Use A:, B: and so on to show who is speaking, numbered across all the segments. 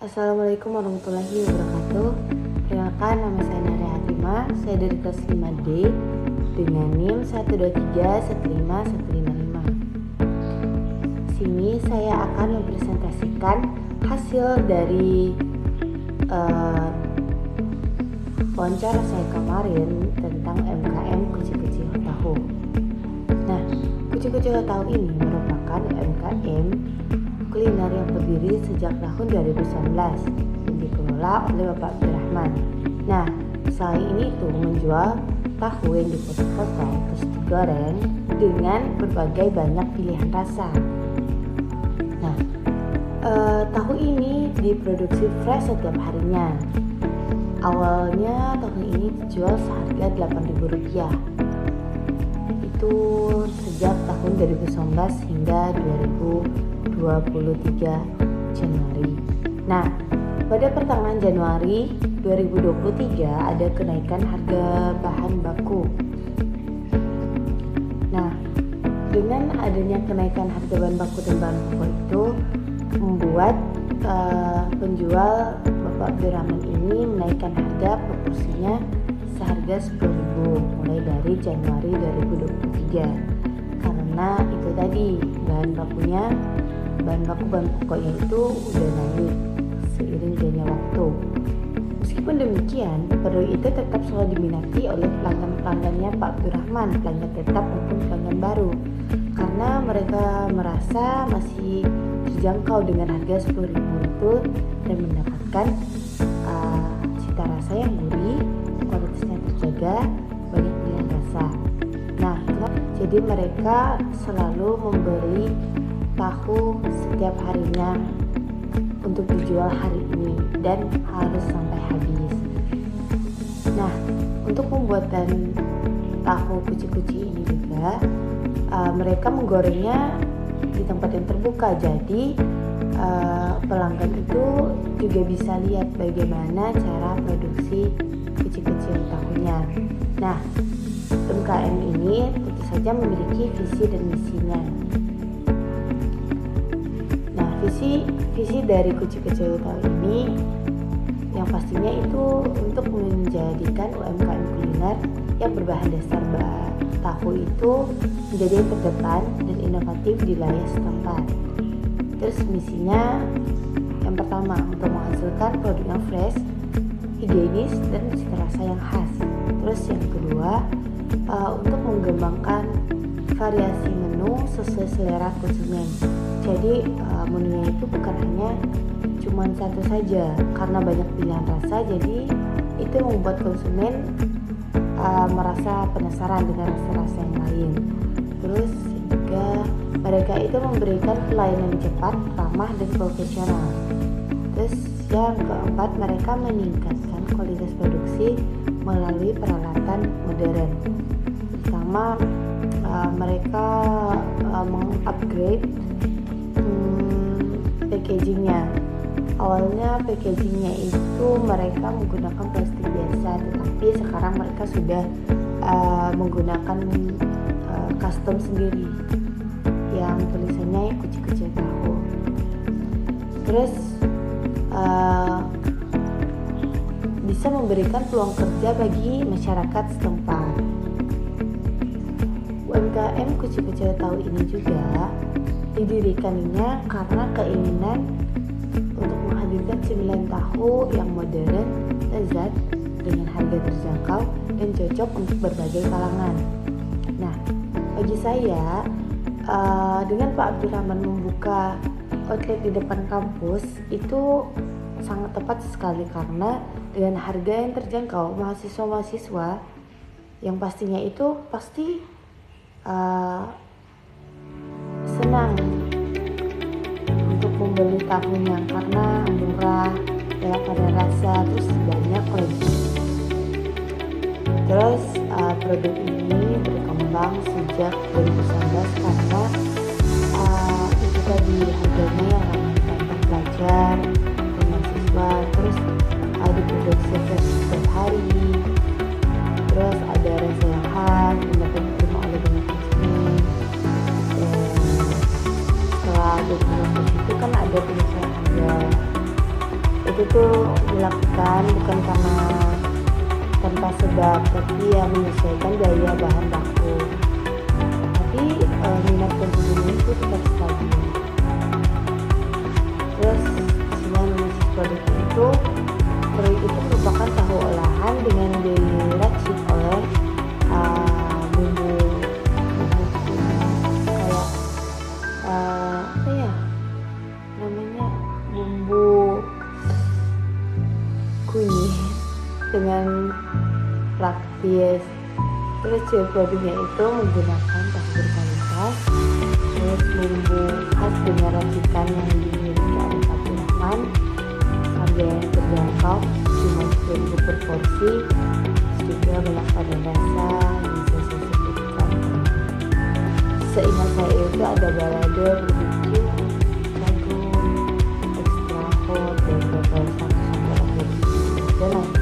A: Assalamualaikum warahmatullahi wabarakatuh. Perkenalkan, nama saya Nadia Hatimah. Saya dari kelas 5D dengan NIM 1231515. Sini saya akan mempresentasikan hasil dari wawancara saya kemarin tentang MKM Kucing-Kucing Tahu. Nah, Kucing-Kucing Tahu ini merupakan MKM kuliner yang berdiri sejak tahun 2019 yang dikelola oleh Bapak Abdurrahman. Nah, saya ini itu menjual tahu yang dipotong-potong terus digoreng dengan berbagai banyak pilihan rasa. Nah, tahu ini diproduksi fresh setiap harinya. Awalnya tahu ini dijual seharga Rp8.000. Itu sejak tahun 2019 hingga 2023 Januari. Nah, pada pertengahan Januari 2023 ada kenaikan harga bahan baku. Nah, dengan adanya kenaikan harga bahan baku dan bahan pokok itu membuat penjual Bapak Abdurrahman ini menaikkan harga proporsinya seharga Rp10.000 mulai dari Januari 2023. Karena itu tadi bahan pokoknya itu udah naik seiring jalannya waktu. Meskipun demikian, produk itu tetap selalu diminati oleh pelanggan-pelanggannya Pak Abdurrahman, pelanggan tetap maupun pelanggan baru, karena mereka merasa masih terjangkau dengan harga Rp10.000 itu dan mendapatkan cita rasa yang gurih, kualitasnya terjaga, banyak pilihan rasa. Nah, jadi mereka selalu membeli tahu setiap harinya untuk dijual hari ini dan harus sampai habis. Nah, untuk pembuatan tahu kuci-kuci ini juga mereka menggorengnya di tempat yang terbuka, jadi pelanggan itu juga bisa lihat bagaimana cara produksi kuci-kuci tahunya. Nah, MKM ini tentu saja memiliki visi dan misinya. Nah, visi dari Kucing-Kucing Tahu ini yang pastinya itu untuk menjadikan UMKM kuliner yang berbahan dasar tahu itu menjadi yang terdepan dan inovatif di wilayah setempat. Terus misinya yang pertama untuk menghasilkan produk yang fresh, higienis dan cita rasa yang khas. Terus yang kedua untuk mengembangkan variasi menu sesuai selera konsumen. Jadi menunya itu bukan hanya cuma satu saja, karena banyak pilihan rasa, jadi itu membuat konsumen merasa penasaran dengan rasa-rasa yang lain. Terus juga mereka itu memberikan pelayanan cepat, ramah dan profesional. Terus yang keempat, mereka meningkatkan kualitas produksi melalui peralatan modern. Pertama, mereka mengupgrade packagingnya. Awalnya packagingnya itu mereka menggunakan plastik biasa, tetapi sekarang mereka sudah menggunakan custom sendiri yang tulisannya Kucing-Kucing Tahu. Terus bisa memberikan peluang kerja bagi masyarakat setempat. UMKM Kucing-Kucing Tahu ini juga didirikannya karena keinginan untuk menghadirkan cemilan tahu yang modern, lezat, dengan harga terjangkau dan cocok untuk berbagai kalangan. Nah, bagi saya dengan Pak Abdurrahman membuka outlet di depan kampus itu sangat tepat sekali, karena dengan harga yang terjangkau, mahasiswa-mahasiswa yang pastinya itu pasti senang untuk membeli tahunya karena murah, banyak varian rasa, terus banyak lagi. Terus produk ini berkembang sejak 2019 karena itu tadi harganya yang ramah untuk pelajar dan mahasiswa. Terus diproduksi fresh setiap hari. Terus ada rasa yang khas yang dapat diterima oleh banyak konsumen. Setelah 2019 itu kan ada penyesuaian harga. itu tuh dilakukan bukan karena tanpa sebab, tapi ya menyesuaikan biaya bahan baku. Tapi minat konsumennya itu tetap stabil. Terus analisis produknya itu, produk itu merupakan tahu olahan dengan diracik oleh bumbu kayak apa ya namanya, bumbu kunyit dengan praktis. Terus produknya itu menggunakan tahu berkualitas, terus bumbu khas dengan racikan yang dimiliki oleh Fathurrahman, harga yang terjangkau cuma 10.000 per porsi, juga banyak varian rasa yang bisa saya sebutkan. Seingat saya itu ada balado, barbecue, jagung, extra hot, dan beberapa satu dan lain.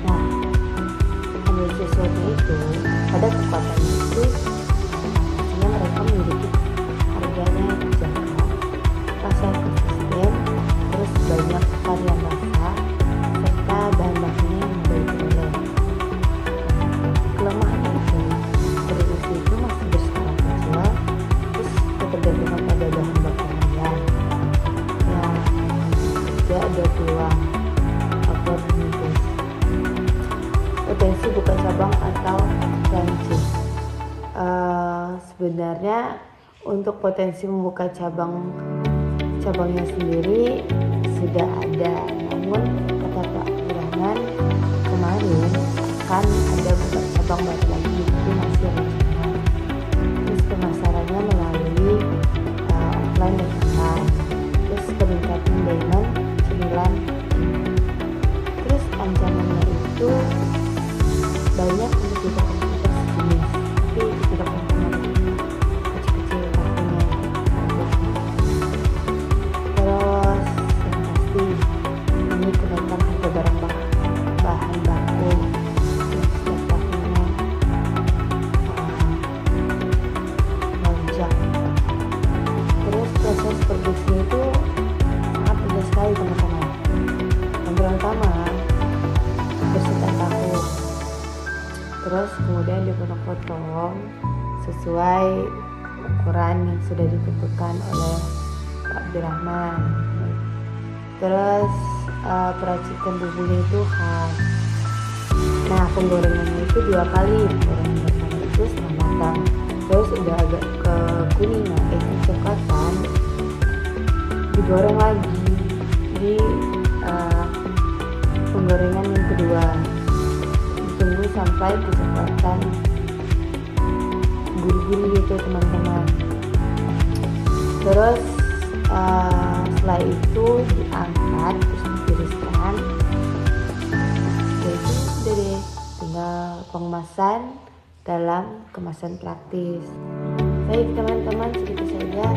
A: Nah, ambil sesuatu itu pada kekuatannya itu artinya mereka memiliki harganya yang terjangkau, rasa yang konsisten, terus banyak varian rasa, serta bahan bakunya yang mudah diperoleh. Kelemahannya itu, produksi itu masih berskala kecil, terus ketergantungan pada bahan baku harian. Ya, tidak ada peluang oportunitas. Potensi buka cabang atau franchise. Sebenarnya untuk potensi membuka cabangnya sendiri sudah ada, namun kata Pak Abdurrahman kemarin akan ada buka cabang baru lagi, itu masih rencana. Terus pemasarannya melalui offline dan online, terus peningkatan demand cemilan. Terus ancamannya itu banyak untuk kita sejenis, tapi tidak mempengaruhi kecil-kecil tahunya. Terus yang pasti ini kenaikan harga bahan baku setiap tahunnya melonjak. Terus proses produksinya itu sangat mudah sekali teman-teman. Yang pertama bersihkan tahu, terus kemudian dipotong-potong sesuai ukuran yang sudah ditentukan oleh Pak Abdurrahman. Terus peracikan bumbunya itu khas. Nah, penggorengannya itu 2 kali. Penggorengan pertama itu setengah matang, terus udah agak kekuningan, kecoklatan, digoreng lagi di penggorengan yang kedua. Tunggu sampai kecoklatan gurih-gurih gitu teman-teman. Terus setelah itu diangkat, terus ditiriskan. Jadi udah deh, tinggal pengemasan dalam kemasan praktis. Baik teman-teman, segitu saja